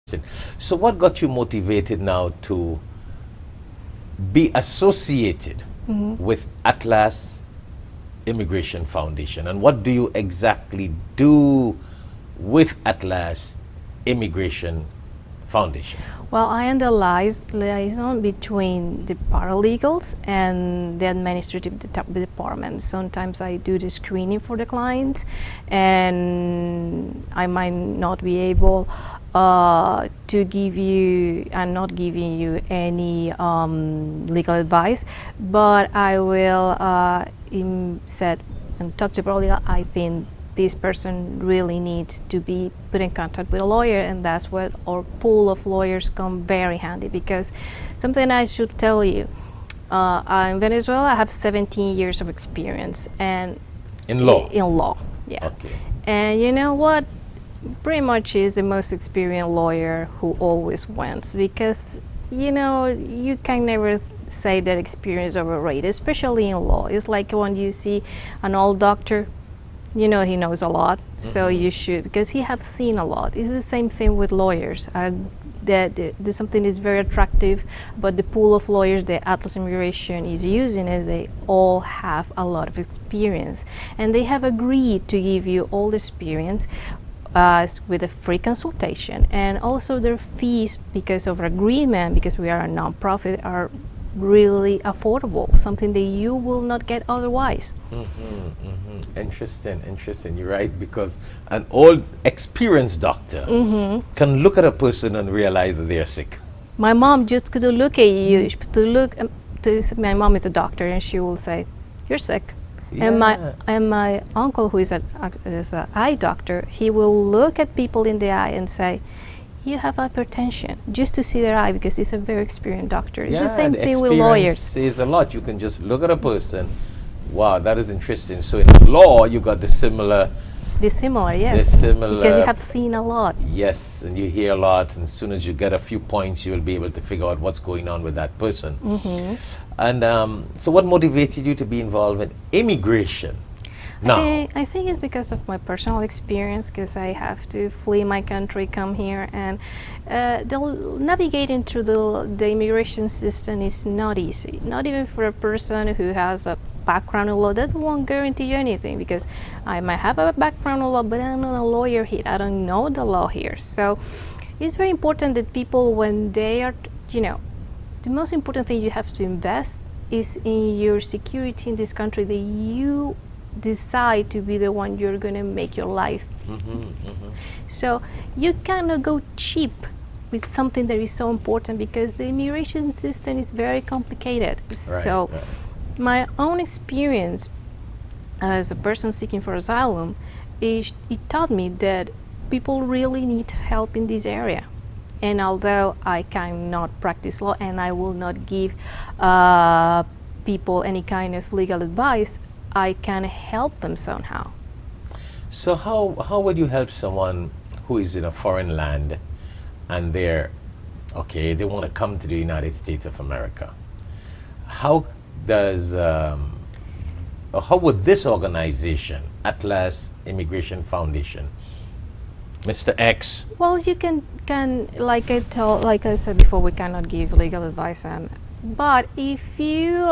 So what got you motivated now to be associated with Atlas Immigration Foundation, and what do you exactly do with Atlas Immigration Foundation? Well, I am the liaison between the paralegals and the administrative department. Sometimes I do the screening for the clients, and I might not be able to give you, I'm not giving you any legal advice, but I will said and talk to paralegal. I think this person really needs to be put in contact with a lawyer, and that's where our pool of lawyers come very handy. Because something I should tell you, in Venezuela I have 17 years of experience, and In law? In law, yeah. Okay. And you know what? Pretty much is the most experienced lawyer who always wins, because you know you can never say that experience is overrated, especially in law. It's like when you see an old doctor, you know he knows a lot, so you should, because he has seen a lot. It's the same thing with lawyers. There's something is very attractive, but the pool of lawyers that Atlas Immigration is using is they all have a lot of experience, and they have agreed to give you all the experience with a free consultation, and also their fees, because of agreement, because we are a non-profit, are really affordable, something that you will not get otherwise. Interesting. You're right, because an old experienced doctor can look at a person and realize that they are sick. My mom just could look at you, my mom is a doctor, and she will say, "You're sick." Yeah. And my uncle, who is an eye doctor, he will look at people in the eye and say, "You have hypertension," just to see their eye, because he's a very experienced doctor. It's the same thing with lawyers. Says a lot. You can just look at a person. Wow, that is interesting. So in law, you got the similar. Dissimilar, yes. Dissimilar. Because you have seen a lot. Yes, and you hear a lot, and as soon as you get a few points, you will be able to figure out what's going on with that person. And so what motivated you to be involved in immigration? Now, I think it's because of my personal experience, because I have to flee my country, come here, and navigating through the immigration system is not easy. Not even for a person who has a background in law. That won't guarantee you anything, because I might have a background in law, but I'm not a lawyer here. I don't know the law here. So it's very important that people, when they are, the most important thing you have to invest is in your security in this country, that you decide to be the one you're going to make your life. So you cannot go cheap with something that is so important, because the immigration system is very complicated. So my own experience as a person seeking for asylum, it taught me that people really need help in this area. And although I cannot practice law and I will not give people any kind of legal advice, I can help them somehow. so how would you help someone who is in a foreign land and they want to come to the United States of America? How would this organization, Atlas Immigration Foundation, Mr. X? Well, you can like I said before, we cannot give legal advice, but if you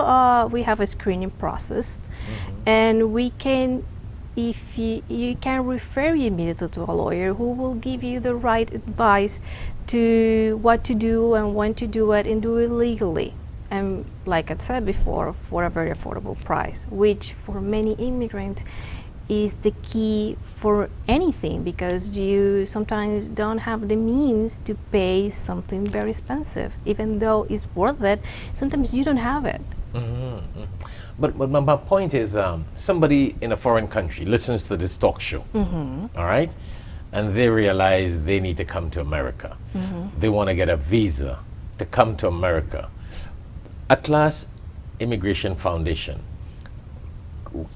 we have a screening process, and we can, if you can refer you immediately to a lawyer who will give you the right advice to what to do and when to do it, and do it legally. And like I said before, for a very affordable price, which for many immigrants is the key for anything, because you sometimes don't have the means to pay something very expensive. Even though it's worth it, sometimes you don't have it. But my point is, somebody in a foreign country listens to this talk show, all right? And they realize they need to come to America. They want to get a visa to come to America. Atlas Immigration Foundation,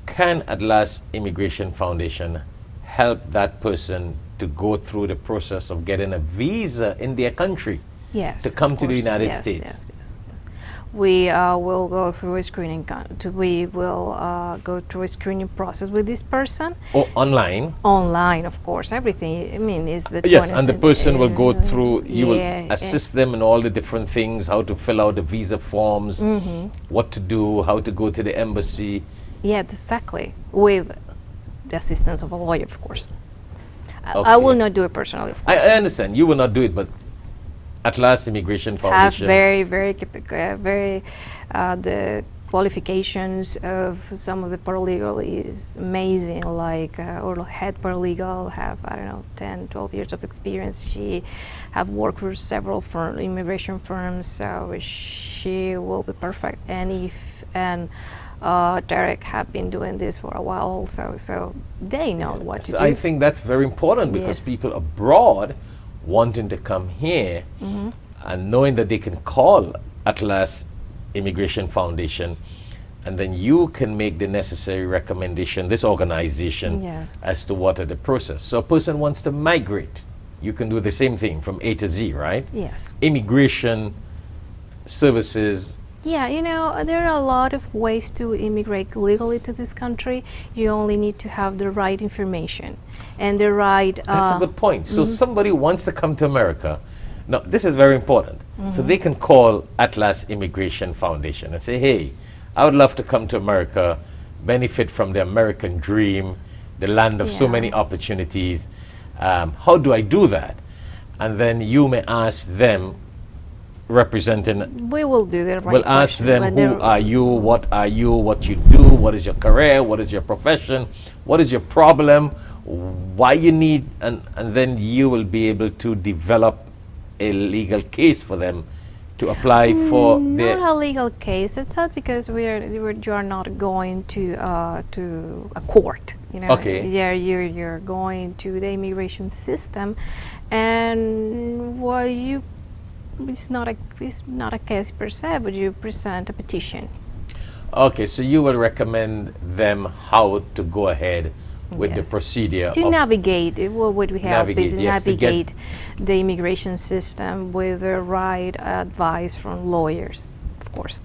can Atlas Immigration Foundation help that person to go through the process of getting a visa in their country? Yes. To come to the United Yes, States? Yes. We will go through a screening. We will go through a screening process with this person. Or online? Online, of course. Everything. I mean, is the Yes, and the person will go through. You will yeah, assist them in all the different things: how to fill out the visa forms, what to do, how to go to the embassy. Yeah, exactly. With the assistance of a lawyer, of course. Okay. I will not do it personally, of course. I understand you will not do it, but at last, Immigration Have Foundation. very the qualifications of some of the paralegal is amazing. Like our head paralegal have, I don't know, 10, 12 years of experience. She have worked for several immigration firms, so she will be perfect. And Derek have been doing this for a while also, so they know what to do. I think that's very important because Yes. people abroad wanting to come here and knowing that they can call Atlas Immigration Foundation, and then you can make the necessary recommendation, this organization, Yes. as to what are the process. So a person wants to migrate, you can do the same thing from A to Z, right? Yes. Immigration services. Yeah, you know, there are a lot of ways to immigrate legally to this country. You only need to have the right information and the right... That's a good point. So somebody wants to come to America. Now, this is very important. So they can call Atlas Immigration Foundation and say, hey, I would love to come to America, benefit from the American dream, the land of so Yeah. many opportunities. How do I do that? And then you may ask them, representing, We will do the right we'll ask question, them, but who there- are you, what you do, what is your career, what is your profession, what is your problem, why you need, and then you will be able to develop a legal case for them to apply for their... Not a legal case. It's not because you are not going to a court. You know, Okay. Yeah, you're going to the immigration system, and well, it's not a case per se, but you present a petition. Okay, so you will recommend them how to go ahead with the Yes. procedure To of navigate, what would we have Navigate, is yes, to get- navigate the immigration system with the right advice from lawyers, of course.